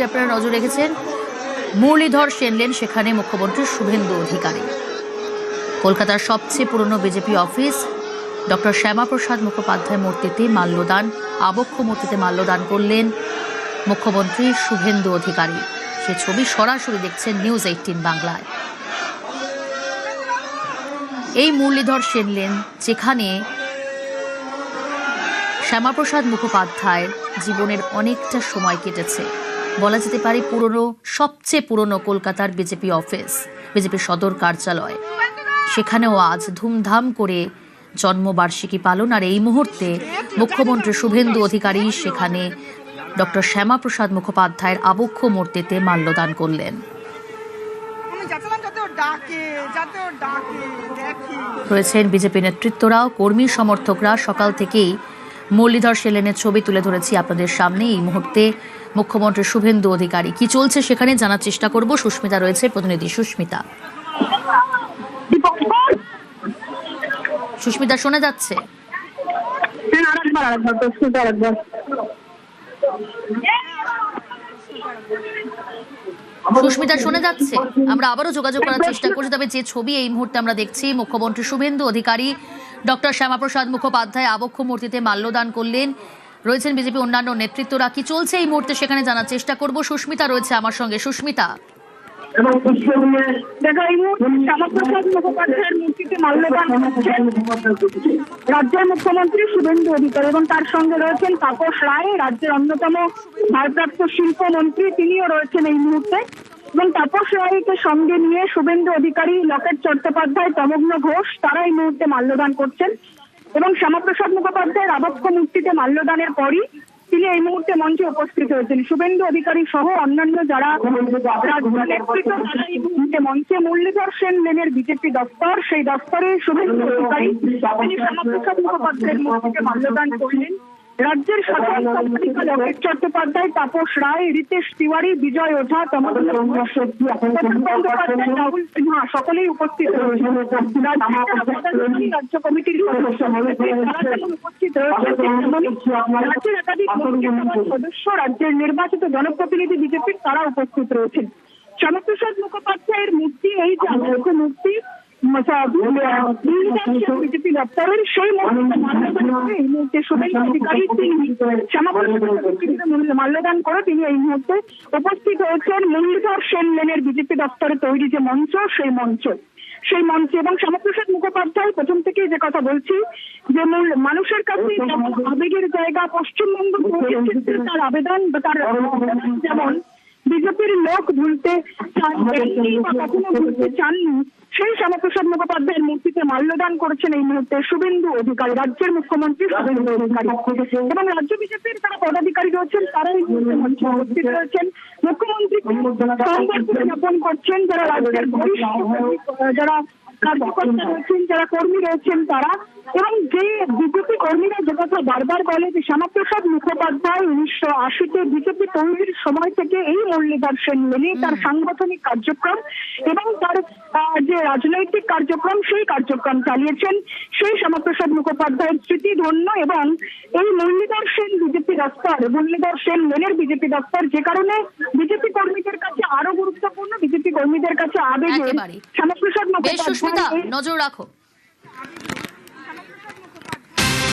যদি আপনারা নজর রেখেছেন, মুরলীধর সেন লেন, সেখানে মুখ্যমন্ত্রী শুভেন্দু অধিকারী। কলকাতার সবচেয়ে পুরনো BJP office doctor Shyamaprasad Mukhopadhyay মূর্তিতে মাল্যদান, আবক্ষ মূর্তিতে মাল্যদান করলেন মুখ্যমন্ত্রী শুভেন্দু অধিকারী। সে ছবি সরাসরি দেখছেন নিউজ 18 বাংলায়। এই মুরলীধর সেন লেন, যেখানে শ্যামাপ্রসাদ মুখোপাধ্যায়ের জীবনের অনেকটা সময় কেটেছে, বলা যেতে পারে সবচেয়ে পুরনো কলকাতার বিজেপি অফিস, বিজেপির সদর কার্যালয়, সেখানেও আজ ধুমধাম করে জন্মবার্ষিকী পালন। আর এই মুহূর্তে মুখ্যমন্ত্রী শুভেন্দু অধিকারী সেখানে ডক্টর শ্যামাপ্রসাদ মুখোপাধ্যায়ের আবক্ষ মূর্তিতে মাল্যদান করলেন। রয়েছেন বিজেপি নেতৃত্বরাও, কর্মী সমর্থকরা। সকাল থেকেই মুরলীধর সেন লেনের ছবি তুলে ধরেছি আপনাদের সামনে। এই মুহূর্তে মুখ্যমন্ত্রী শুভেন্দু অধিকারী, কি চলছে সেখানে জানার চেষ্টা করব। সুস্মিতা রয়েছে, প্রতিনিধি সুস্মিতা। সুস্মিতা, শোনা যাচ্ছে? সুস্মিতা, শোনা যাচ্ছে? আমরা আবারও যোগাযোগ করার চেষ্টা করছি। তবে যে ছবি এই মুহূর্তে আমরা দেখছি, মুখ্যমন্ত্রী শুভেন্দু অধিকারী ডক্টর শ্যামাপ্রসাদ মুখোপাধ্যায় আবক্ষ মূর্তিতে মাল্যদান করলেন। রয়েছেন বিজেপি অন্যান্য নেতৃত্বরা। কি চলছে এই মুহূর্তে সেখানে জানার চেষ্টা করব। সুস্মিতা রয়েছে আমার সঙ্গে। সুস্মিতা, শ্যামাপ্রসাদ মুখোপাধ্যায়ের মূর্তিতে মাল্যদান করছেন রাজ্যের মুখ্যমন্ত্রী শুভেন্দু অধিকারী এবং তার সঙ্গে রয়েছেন তাপস রায়, রাজ্যের অন্যতম ভারপ্রাপ্ত শিল্পমন্ত্রী, তিনিও রয়েছেন এই মুহূর্তে। এবং তাপস রায়কে সঙ্গে নিয়ে শুভেন্দু অধিকারী, লকেট চট্টোপাধ্যায়, তমগ্ন ঘোষ, তারা এই মুহূর্তে মাল্যদান করছেন। এবং শ্যামাপ্রসাদ মুখোপাধ্যায়ের আবক্ষ মূর্তিতে মাল্যদানের পরই তিনি এই মুহূর্তে মঞ্চে উপস্থিত হয়েছেন। শুভেন্দু অধিকারী সহ অন্যান্য যারা নেতৃত্ব, তারা এই মুহূর্তে মঞ্চে। মুরলীধর সেন লেনের বিজেপি দপ্তর, সেই দপ্তরে শুভেন্দু অধিকারী তিনি শ্যামাপ্রসাদ মুখোপাধ্যায়ের মূর্তিতে মাল্যদান করলেন। রাজ্যের সাধারণ সম্পাদিকা লকেট চট্টোপাধ্যায়, তাপস রায়, রিতেশ তিওয়ারি, বিজয় ওঝা, তমগ্ন ঘোষ, বন্দ্যোপাধ্যায়, রাহুল সিনহা সকলেই উপস্থিত রয়েছেন। রাজ্য কমিটির সদস্য উপস্থিত রয়েছেন, রাজ্যের একাধিক সদস্য, রাজ্যের নির্বাচিত জনপ্রতিনিধি বিজেপির, তারা উপস্থিত রয়েছেন। শ্যামাপ্রসাদ মুখোপাধ্যায়ের মূর্তি, এই যে আবক্ষ মূর্তি বিজেপি দপ্তরের, সেই এই মুহূর্তে শুভেন্দু অধিকারী তিনি মাল্যদান করে তিনি এই মুহূর্তে উপস্থিত হয়েছেন মুরলীধর সেন লেনের বিজেপি দপ্তরে তৈরি যে মঞ্চ, সেই মঞ্চে। এবং শ্যামাপ্রসাদ মুখোপাধ্যায় প্রথম থেকেই যে কথা বলছি, যে মানুষের কাছে আবেগের জায়গা পশ্চিমবঙ্গ, তার আবেদন বা তার যেমন বিজেপির লোক ভুলতে চাননি বা কখনো ভুলতে চাননি, সেই শ্যামাপ্রসাদ মুখোপাধ্যায়ের মূর্তিতে মাল্যদান করেছেন এই মুহূর্তে শুভেন্দু অধিকারী, রাজ্যের মুখ্যমন্ত্রী শুভেন্দু অধিকারী। এবং রাজ্য বিজেপির যারা পদাধিকারী রয়েছেন, তারা এই মুহূর্তে মঞ্চে উপস্থিত রয়েছেন। মুখ্যমন্ত্রী সংবর্ধনা জ্ঞাপন করছেন যারা রাজ্যের বরিষ্ঠ, যারা কার্যকর্তা রয়েছেন, যারা কর্মী রয়েছেন তারা। এবং যে বিজেপি কর্মীরা যে কথা বারবার বলে যে শ্যামাপ্রসাদ মুখোপাধ্যায় 1980-তে বিজেপি তৈরির সময় থেকে এই মুরলীধর সেন লেনে তার সাংগঠনিক কার্যক্রম এবং তার যে রাজনৈতিক কার্যক্রম, সেই কার্যক্রম চালিয়েছেন। সেই শ্যামাপ্রসাদ মুখোপাধ্যায়ের স্মৃতি ধন্য এবং এই মুরলীধর সেন বিজেপি দপ্তর, মুরলীধর সেন লেনের বিজেপি দপ্তর, যে কারণে বিজেপি কর্মীদের কাছে আরো গুরুত্বপূর্ণ, বিজেপি কর্মীদের কাছে আবেগে শ্যামাপ্রসাদ মুখোপাধ্যায়। নজর রাখো।